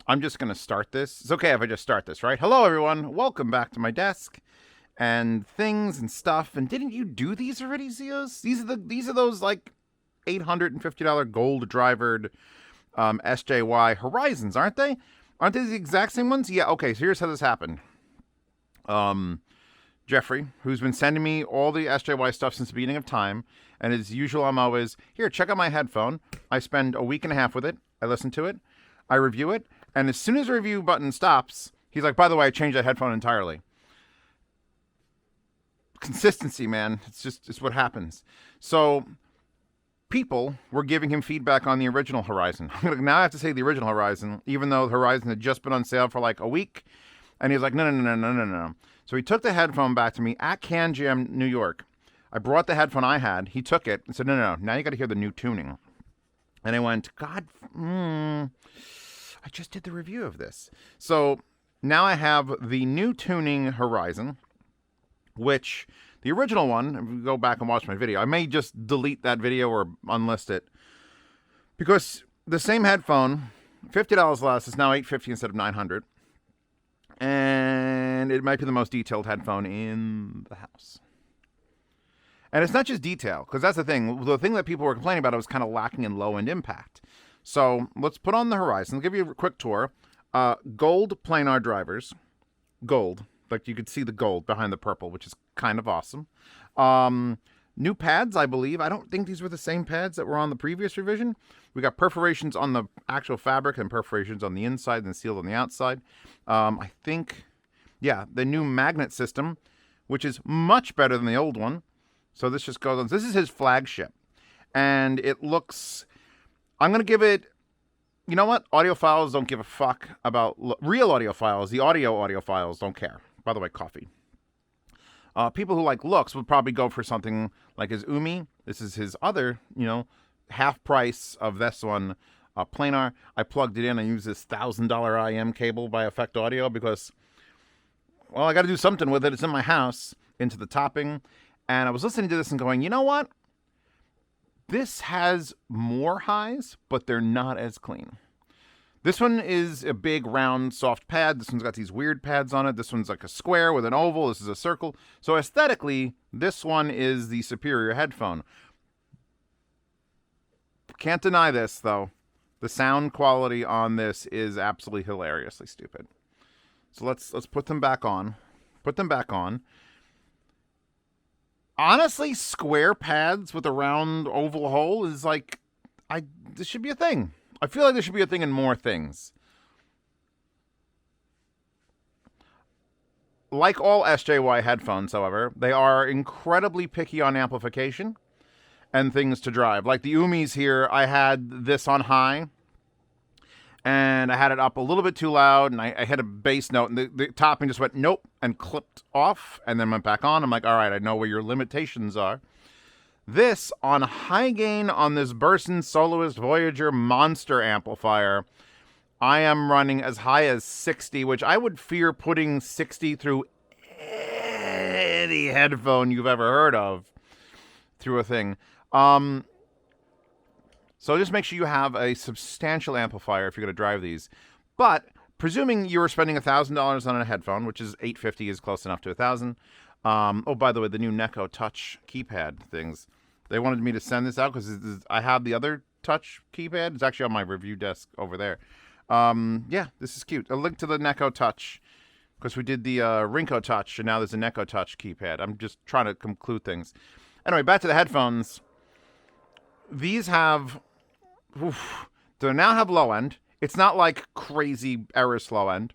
I'm just going to start this. It's okay if I just start this, right? Hello, everyone. Welcome back to my desk and things and stuff. And didn't you do these already, Zeos? These are those like $850 gold drivered SJY Horizons, aren't they? Aren't they the exact same ones? Yeah. Okay. So here's how this happened. Jeffrey, who's been sending me all the SJY stuff since the beginning of time, and as usual, I'm always here. Check out my headphone. I spend a week and a half with it. I listen to it. I review it. And as soon as the review button stops, he's like, by the way, I changed that headphone entirely. Consistency, man. It's what happens. So people were giving him feedback on the original Horizon. Now I have to say the original Horizon, even though the Horizon had just been on sale for like a week. And he was like, no. So he took the headphone back to me at Can Jam, New York. I brought the headphone I had. He took it and said, no. Now you got to hear the new tuning. And I went, God, I just did the review of this. So now I have the new tuning Horizon, which the original one, if you go back and watch my video, I may just delete that video or unlist it because the same headphone, $50 less, is now $850 instead of $900. And it might be the most detailed headphone in the house. And it's not just detail, because that's the thing. The thing that people were complaining about, it was kind of lacking in low-end impact. So let's put on the Horizon. I'll give you a quick tour. Gold planar drivers. Gold. Like you could see the gold behind the purple, which is kind of awesome. New pads, I believe. I don't think these were the same pads that were on the previous revision. We got perforations on the actual fabric and perforations on the inside and sealed on the outside. I think, yeah, the new magnet system, which is much better than the old one. So this just goes on. This is his flagship. And it looks, I'm going to give it, you know what? Audiophiles don't give a fuck about, real audiophiles, the audiophiles don't care. By the way, coffee. People who like looks would probably go for something like his Umi. This is his other, half price of this one, planar. I plugged it in. I use this $1,000 IM cable by Effect Audio because, well, I got to do something with it. It's in my house, into the topping. And I was listening to this and going, you know what? This has more highs, but they're not as clean. This one is a big, round, soft pad. This one's got these weird pads on it. This one's like a square with an oval. This is a circle. So aesthetically, this one is the superior headphone. Can't deny this, though. The sound quality on this is absolutely hilariously stupid. So let's put them back on. Put them back on. Honestly, square pads with a round oval hole is like, this should be a thing. I feel like there should be a thing in more things. Like all SJY headphones, however, they are incredibly picky on amplification and things to drive. Like the Umis here, I had this on high, and I had it up a little bit too loud, and I hit a bass note, and the topping just went nope, and clipped off, and then went back on. I'm like, all right, I know where your limitations are. This, on high gain on this Burson Soloist Voyager monster amplifier, I am running as high as 60, which I would fear putting 60 through any headphone you've ever heard of through a thing. So just make sure you have a substantial amplifier if you're going to drive these. But presuming you were spending $1,000 on a headphone, which is $850 is close enough to $1,000. Oh, by the way, the new Neko Touch keypad things. They wanted me to send this out because I have the other Touch keypad. It's actually on my review desk over there. Yeah, this is cute. A link to the Neko Touch because we did the Rinko Touch, and now there's a Neko Touch keypad. I'm just trying to conclude things. Anyway, back to the headphones. These have... they now have low end. It's not like crazy Eris low end.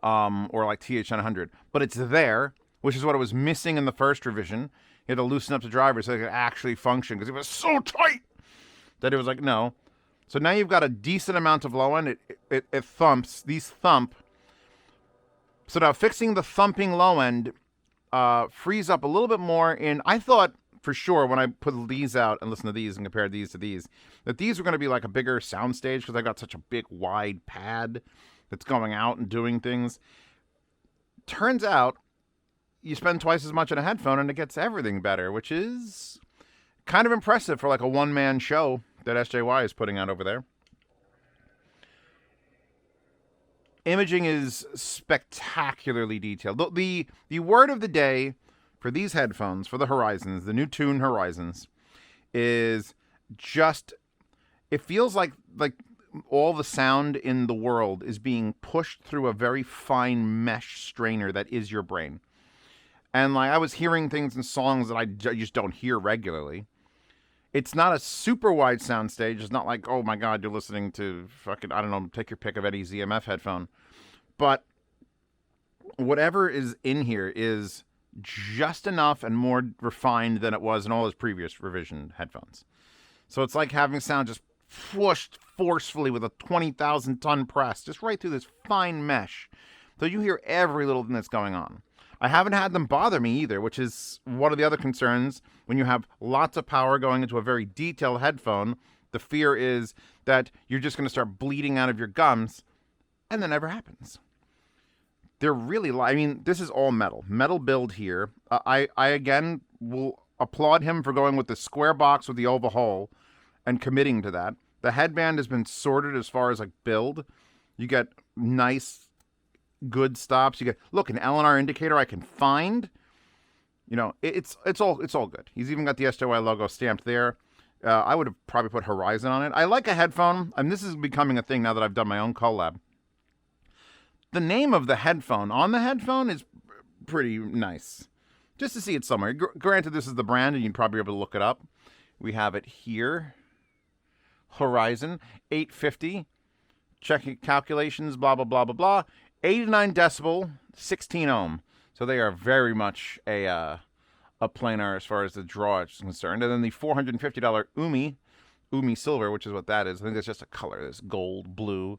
Or like TH900. But it's there, which is what it was missing in the first revision. You had to loosen up the driver so it could actually function because it was so tight that it was like, no. So now you've got a decent amount of low end. It thumps. These thump. So now fixing the thumping low end frees up a little bit more in... I thought for sure when I put these out and listened to these and compared these to these, that these were going to be like a bigger soundstage because I got such a big wide pad that's going out and doing things. Turns out you spend twice as much on a headphone and it gets everything better, which is kind of impressive for like a one-man show that SJY is putting out over there. Imaging is spectacularly detailed. The word of the day for these headphones, for the Horizons, the new Tune Horizons, is just, it feels like all the sound in the world is being pushed through a very fine mesh strainer that is your brain. And like I was hearing things in songs that I just don't hear regularly. It's not a super wide sound stage. It's not like, oh my God, you're listening to fucking, I don't know, take your pick of any ZMF headphone. But whatever is in here is just enough and more refined than it was in all his previous revision headphones. So it's like having sound just pushed forcefully with a 20,000 ton press, just right through this fine mesh. So you hear every little thing that's going on. I haven't had them bother me either, which is one of the other concerns when you have lots of power going into a very detailed headphone. The fear is that you're just going to start bleeding out of your gums, and that never happens. They're really, I mean, this is all metal build here. I again will applaud him for going with the square box with the oval hole and committing to that. The headband has been sorted as far as like build. You get nice, good stops. You get, look, an LNR indicator I can find. You know, it's all good. He's even got the SJY logo stamped there. I would have probably put Horizon on it. I like a headphone, and this is becoming a thing now that I've done my own collab. The name of the headphone on the headphone is pretty nice. Just to see it somewhere. Granted, this is the brand, and you'd probably be able to look it up. We have it here. Horizon, 850. Checking calculations, blah, blah, blah, blah, blah. 89 decibel, 16 ohm. So they are very much a planar as far as the draw is concerned. And then the $450 Umi Silver, which is what that is. I think that's just a color. There's gold, blue.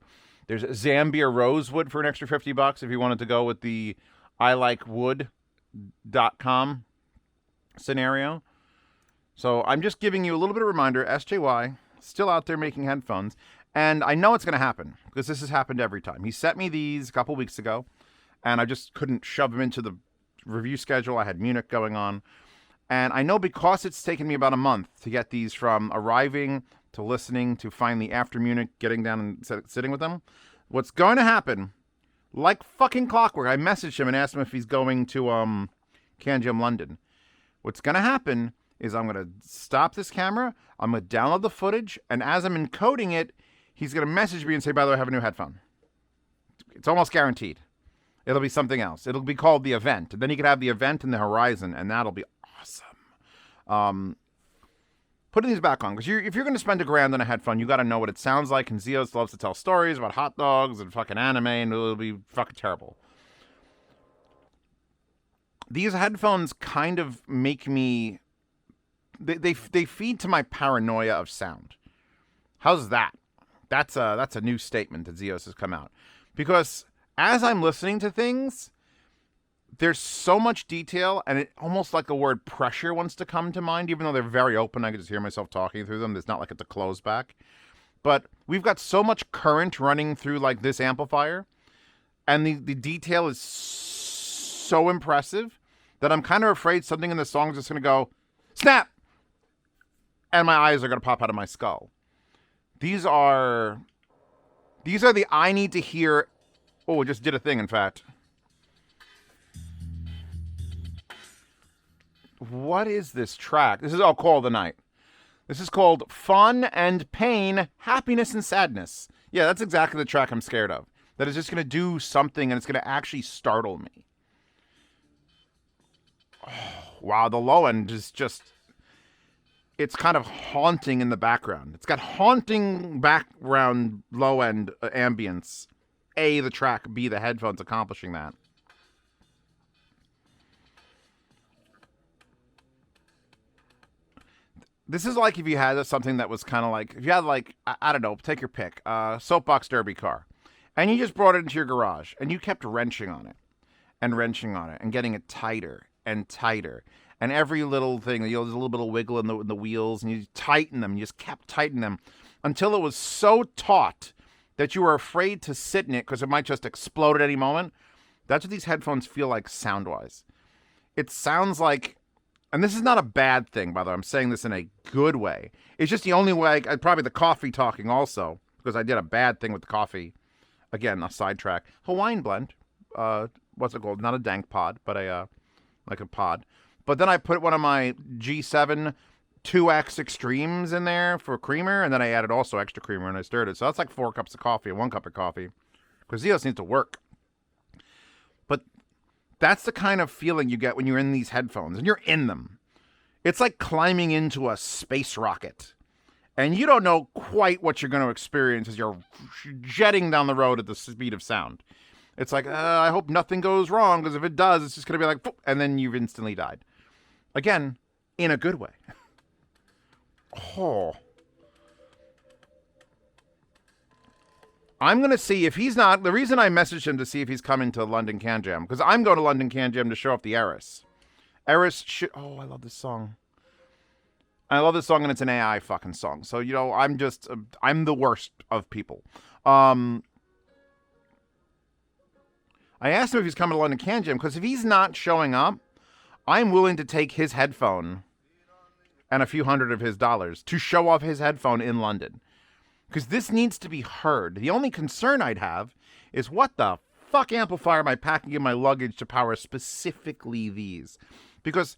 There's Zambia Rosewood for an extra $50 if you wanted to go with the iLikeWood.com scenario. So I'm just giving you a little bit of a reminder. SJY, still out there making headphones. And I know it's going to happen because this has happened every time. He sent me these a couple weeks ago, and I just couldn't shove them into the review schedule. I had Munich going on. And I know because it's taken me about a month to get these from arriving to listening to finally after Munich, getting down and sitting with them. What's going to happen, like fucking clockwork, I messaged him and asked him if he's going to Canjam London. What's going to happen is I'm going to stop this camera, I'm going to download the footage, and as I'm encoding it, he's going to message me and say, by the way, I have a new headphone. It's almost guaranteed. It'll be something else. It'll be called the event. And then you could have the event in the Horizon, and that'll be awesome. Putting these back on, because if you're going to spend $1,000 on a headphone, you got to know what it sounds like. And Zeos loves to tell stories about hot dogs and fucking anime, and it'll be fucking terrible. These headphones kind of make me... They feed to my paranoia of sound. How's that? That's a new statement that Zeos has come out. Because as I'm listening to things, there's so much detail, and it almost like the word pressure wants to come to mind, even though they're very open. I can just hear myself talking through them. It's not like it's a closed back. But we've got so much current running through like this amplifier, and the detail is so impressive that I'm kind of afraid something in the song is just going to go, snap! And my eyes are going to pop out of my skull. These are the I need to hear. Oh, it just did a thing, in fact. What is this track? This is all Call of the Night. This is called Fun and Pain, Happiness and Sadness. Yeah, that's exactly the track I'm scared of. That is just going to do something and it's going to actually startle me. Oh, wow, the low end is just... It's kind of haunting in the background. It's got haunting background low-end ambience. A, the track. B, the headphones accomplishing that. This is like if you had something that was kind of like... If you had like, I don't know, take your pick. Soapbox Derby car. And you just brought it into your garage. And you kept wrenching on it. And wrenching on it. And getting it tighter and tighter. And every little thing, there's a little bit of wiggle in the wheels, and you tighten them. You just kept tightening them until it was so taut that you were afraid to sit in it because it might just explode at any moment. That's what these headphones feel like sound-wise. It sounds like, and this is not a bad thing, by the way. I'm saying this in a good way. It's just the only way, probably the coffee talking also, because I did a bad thing with the coffee Again, a sidetrack. Hawaiian blend. What's it called? Not a dank pod, but like a pod. But then I put one of my G7 2X Extremes in there for creamer, and then I added also extra creamer and I stirred it. So that's like 4 cups of coffee and 1 cup of coffee. Because Zeos needs to work. But that's the kind of feeling you get when you're in these headphones, and you're in them. It's like climbing into a space rocket. And you don't know quite what you're going to experience as you're jetting down the road at the speed of sound. It's like, I hope nothing goes wrong, because if it does, it's just going to be like, and then you've instantly died. Again, in a good way. Oh. I'm going to see if he's not... The reason I messaged him to see if he's coming to London Can Jam, because I'm going to London Can Jam to show off the Eris. Eris should... Oh, I love this song. I love this song, and it's an AI fucking song. So, you know, I'm just... I'm the worst of people. I asked him if he's coming to London Can Jam, because if he's not showing up, I'm willing to take his headphone and a few hundred of his dollars to show off his headphone in London. Because this needs to be heard. The only concern I'd have is what the fuck amplifier am I packing in my luggage to power specifically these? Because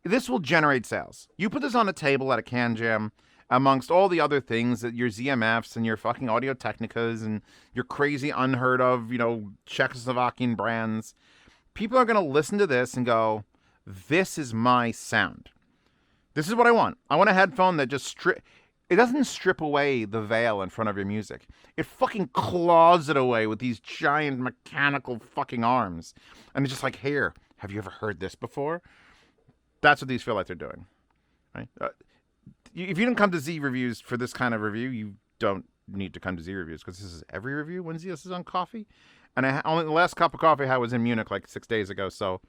this will generate sales. You put this on a table at a Can Jam amongst all the other things that your ZMFs and your fucking Audio Technicas and your crazy unheard of, you know, Czechoslovakian brands. People are going to listen to this and go, this is my sound. This is what I want. I want a headphone that just it doesn't strip away the veil in front of your music. It fucking claws it away with these giant mechanical fucking arms. And it's just like, here, have you ever heard this before? That's what these feel like they're doing. Right? If you didn't come to Z Reviews for this kind of review, you don't need to come to Z Reviews, because this is every review when Zeos is on coffee. And only the last cup of coffee I had was in Munich like 6 days ago, so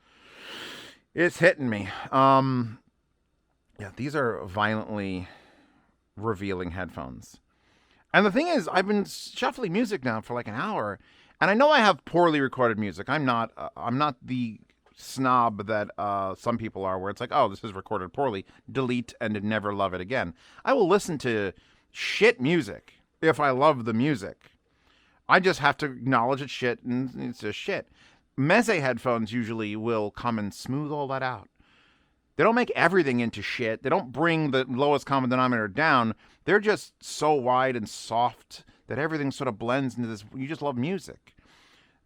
it's hitting me. Yeah, these are violently revealing headphones. And the thing is, I've been shuffling music now for like an hour, and I know I have poorly recorded music. I'm not the snob that some people are, where it's like, oh, this is recorded poorly, delete and never love it again. I will listen to shit music if I love the music. I just have to acknowledge it's shit, and it's just shit. Meze headphones usually will come and smooth all that out. They don't make everything into shit. They don't bring the lowest common denominator down. They're just so wide and soft that everything sort of blends into this. You just love music.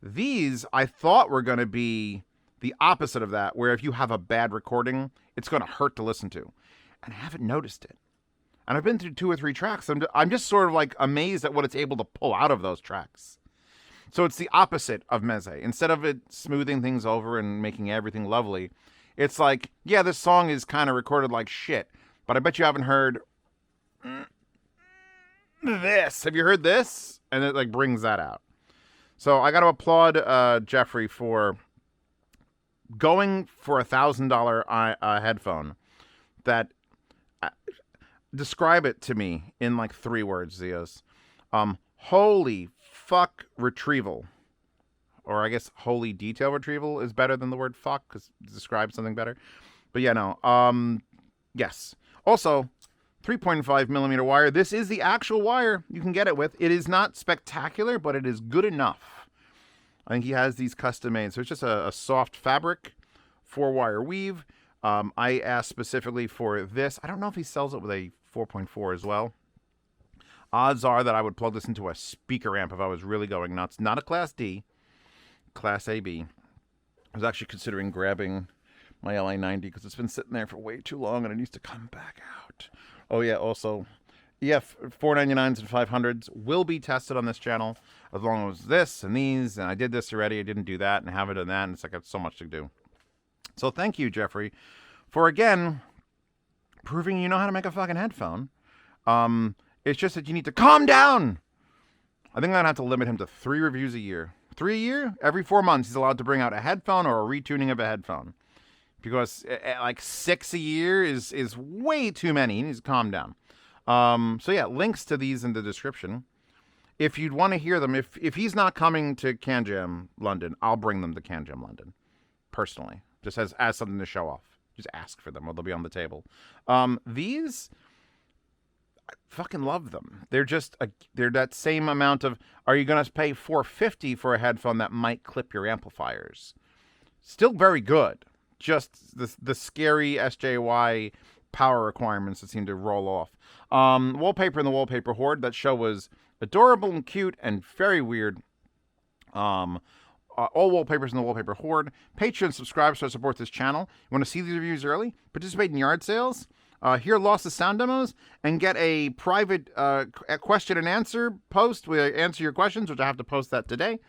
These, I thought, were going to be the opposite of that, where if you have a bad recording, it's going to hurt to listen to. And I haven't noticed it. And I've been through 2 or 3 tracks. I'm just sort of like amazed at what it's able to pull out of those tracks. So it's the opposite of Meze. Instead of it smoothing things over and making everything lovely, it's like, yeah, this song is kind of recorded like shit, but I bet you haven't heard this. Have you heard this? And it like brings that out. So I got to applaud Jeffrey for going for $1,000 headphone that describe it to me in like 3 words, Zeos. Holy fuck retrieval. Or I guess holy detail retrieval is better than the word fuck, because it describes something better. But yeah, no. Yes. Also, 3.5 millimeter wire. This is the actual wire you can get it with. It is not spectacular, but it is good enough. I think he has these custom made. So it's just a soft fabric, 4-wire weave. I asked specifically for this. I don't know if he sells it with a 4.4 as well. Odds are that I would plug this into a speaker amp if I was really going nuts. Not a Class D. Class AB. I was actually considering grabbing my LA90 because it's been sitting there for way too long and it needs to come back out. Oh yeah, also, EF 499s and 500s will be tested on this channel, as long as this and these, and I did this already, I didn't do that, and haven't done that, and it's like so much to do. So thank you, Jeffrey, for again proving you know how to make a fucking headphone. It's just that you need to calm down. I think I'm gonna have to limit him to 3 reviews a year. 3 a year? Every 4 months, he's allowed to bring out a headphone or a retuning of a headphone. Because like 6 a year is way too many. He needs to calm down. So yeah, links to these in the description. If you'd want to hear them, if he's not coming to Can Jam London, I'll bring them to Can Jam London. Personally. Just as something to show off. Just ask for them or they'll be on the table. These, fucking love them. They're just they're that same amount of. Are you gonna pay $450 for a headphone that might clip your amplifiers? Still very good. Just the scary SJY power requirements that seem to roll off. Wallpaper in the Wallpaper Horde. That show was adorable and cute and very weird. All wallpapers in the Wallpaper Horde. Patreon subscribe to support this channel. You want to see these reviews early? Participate in yard sales. Hear Lost of Sound demos and get a private question and answer post where I answer your questions, which I have to post that today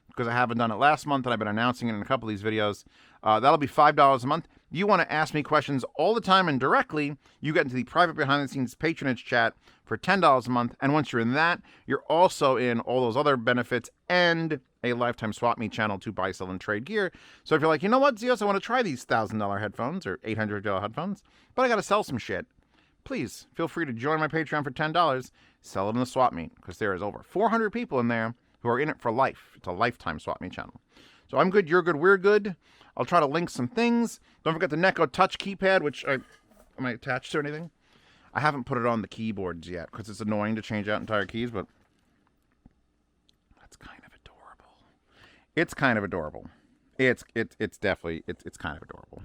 because I haven't done it last month and I've been announcing it in a couple of these videos. That'll be $5 a month. You want to ask me questions all the time and directly, you get into the private behind-the-scenes patronage chat for $10 a month. And once you're in that, you're also in all those other benefits and a lifetime swap meet channel to buy, sell, and trade gear. So if you're like, you know what, Zeos, I want to try these $1,000 headphones or $800 headphones, but I got to sell some shit. Please feel free to join my Patreon for $10. Sell it in the swap meet because there is over 400 people in there who are in it for life. It's a lifetime swap meet channel. So I'm good, you're good, we're good. I'll try to link some things. Don't forget the Neko Touch keypad, which am I attached to anything? I haven't put it on the keyboards yet because it's annoying to change out entire keys, but that's kind of adorable. It's kind of adorable. It's definitely, it's kind of adorable.